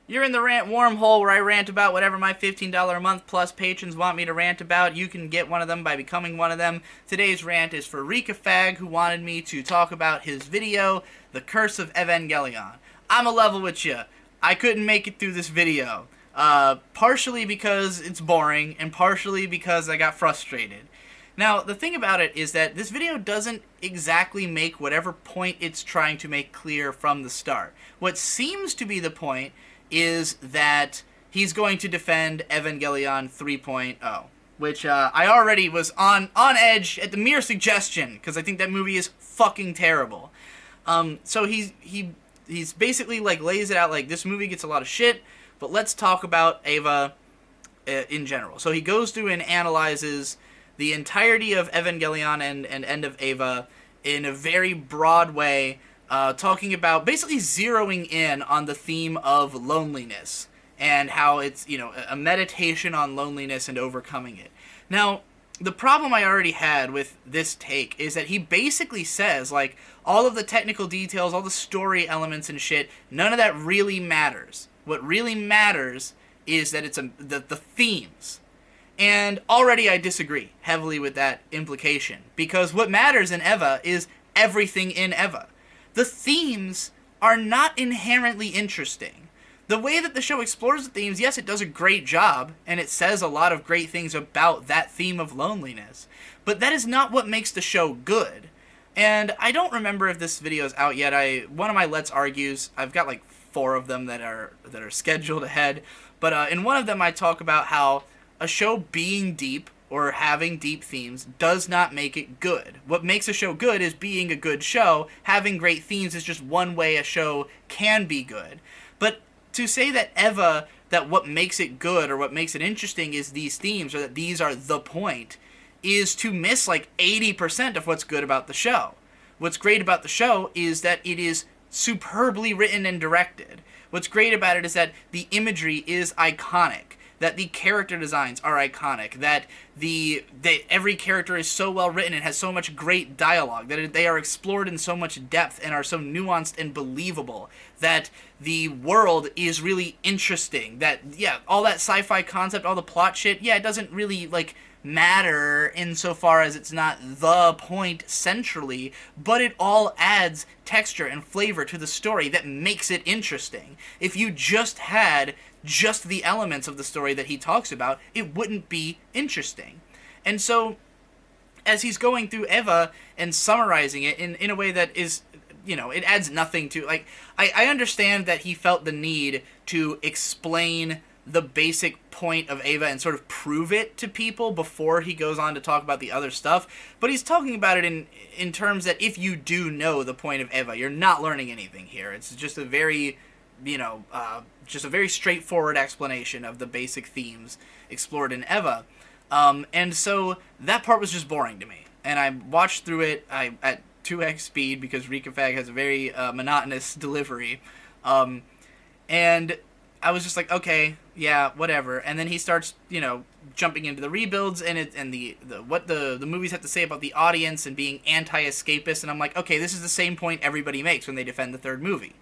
You're in the rant wormhole where I rant about whatever my $15 a month plus patrons want me to rant about. You can get one of them by becoming one of them. Today's rant is for Rika Fag, who wanted me to talk about his video, The Curse of Evangelion. I'm a level with you. I couldn't make it through this video. Partially because it's boring, and partially because I got frustrated. Now, the thing about it is that this video doesn't exactly make whatever point it's trying to make clear from the start. What seems to be the point is that he's going to defend Evangelion 3.0, which I already was on edge at the mere suggestion, because I think that movie is fucking terrible. So he's basically like lays it out like this movie gets a lot of shit, but let's talk about Eva in general. So he goes through and analyzes the entirety of Evangelion and End of Eva in a very broad way, talking about basically zeroing in on the theme of loneliness and how it's, you know, a meditation on loneliness and overcoming it. Now, the problem I already had with this take is that he basically says, like, all of the technical details, all the story elements and shit, none of that really matters. What really matters is that it's the themes. And already I disagree heavily with that implication, because what matters in Eva is everything in Eva. The themes are not inherently interesting. The way that the show explores the themes, yes, it does a great job, and it says a lot of great things about that theme of loneliness, but that is not what makes the show good. And I don't remember if this video is out yet. One of my Let's Argues, I've got like 4 of them that are scheduled ahead, but in one of them I talk about how a show being deep or having deep themes does not make it good. What makes a show good is being a good show. Having great themes is just one way a show can be good. But to say that Eva, that what makes it good or what makes it interesting is these themes, or that these are the point, is to miss like 80% of what's good about the show. What's great about the show is that it is superbly written and directed. What's great about it is that the imagery is iconic, that the character designs are iconic, that every character is so well written and has so much great dialogue, that they are explored in so much depth and are so nuanced and believable, that the world is really interesting, that, yeah, all that sci-fi concept, all the plot shit, yeah, it doesn't really, like, matter insofar as it's not the point centrally, but it all adds texture and flavor to the story that makes it interesting. If you just had just the elements of the story that he talks about, it wouldn't be interesting. And so, as he's going through Eva and summarizing it in a way that is, you know, it adds nothing to, like, I understand that he felt the need to explain the basic point of Eva and sort of prove it to people before he goes on to talk about the other stuff, but he's talking about it in terms that if you do know the point of Eva, you're not learning anything here. It's just a very, you know, just a very straightforward explanation of the basic themes explored in Eva. And so that part was just boring to me. And I watched through it at 2x speed because Rika Fag has a very monotonous delivery. And I was just like, okay, yeah, whatever. And then he starts, you know, jumping into the rebuilds and what the movies have to say about the audience and being anti-escapist. And I'm like, okay, this is the same point everybody makes when they defend the third movie.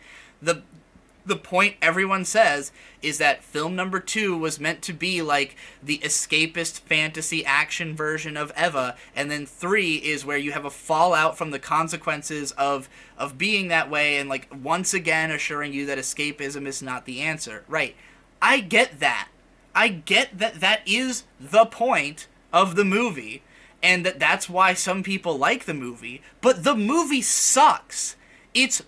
The point everyone says is that film number 2 was meant to be like the escapist fantasy action version of Eva, and then 3 is where you have a fallout from the consequences of being that way, and like once again assuring you that escapism is not the answer. Right. I get that. I get that that is the point of the movie, and that's why some people like the movie, but the movie sucks. It's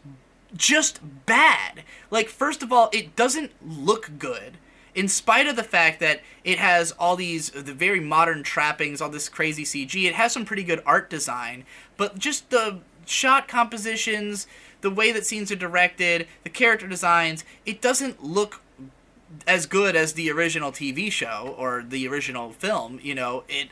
just bad. Like, first of all, it doesn't look good, in spite of the fact that it has all the very modern trappings, all this crazy CG. It has some pretty good art design, but just the shot compositions, the way that scenes are directed, the character designs, it doesn't look as good as the original TV show or the original film. You know, it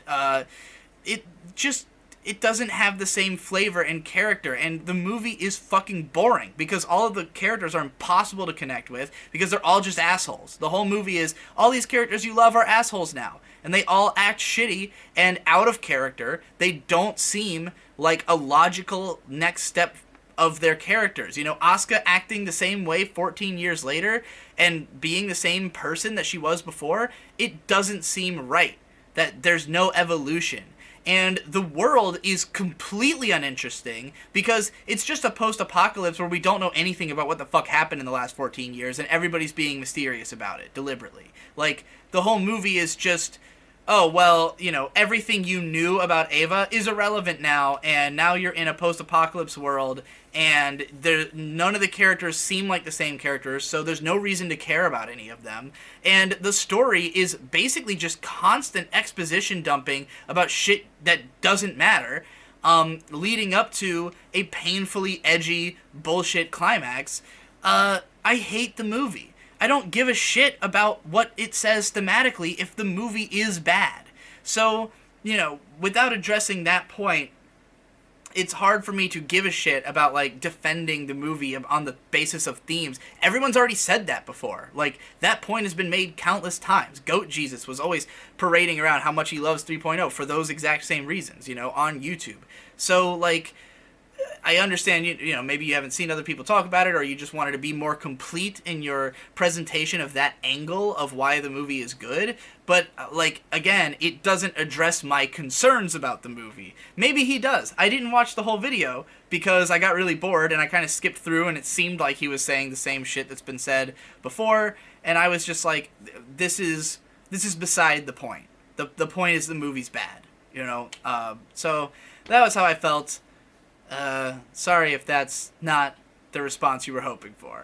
doesn't have the same flavor and character, and the movie is fucking boring because all of the characters are impossible to connect with because they're all just assholes. The whole movie is, all these characters you love are assholes now, and they all act shitty and out of character. They don't seem like a logical next step of their characters. You know, Asuka acting the same way 14 years later and being the same person that she was before, it doesn't seem right. That there's no evolution. And the world is completely uninteresting because it's just a post-apocalypse where we don't know anything about what the fuck happened in the last 14 years and everybody's being mysterious about it deliberately. Like, the whole movie is just, oh, well, you know, everything you knew about Ava is irrelevant now, and now you're in a post-apocalypse world, and none of the characters seem like the same characters, so there's no reason to care about any of them. And the story is basically just constant exposition dumping about shit that doesn't matter, leading up to a painfully edgy bullshit climax. I hate the movie. I don't give a shit about what it says thematically if the movie is bad. So, you know, without addressing that point, it's hard for me to give a shit about, like, defending the movie on the basis of themes. Everyone's already said that before. Like, that point has been made countless times. Goat Jesus was always parading around how much he loves 3.0 for those exact same reasons, you know, on YouTube. So, like, I understand, you know, maybe you haven't seen other people talk about it, or you just wanted to be more complete in your presentation of that angle of why the movie is good, but, like, again, it doesn't address my concerns about the movie. Maybe he does. I didn't watch the whole video because I got really bored and I kind of skipped through and it seemed like he was saying the same shit that's been said before, and I was just like, this is beside the point. The point is the movie's bad, you know? So that was how I felt. Sorry if that's not the response you were hoping for.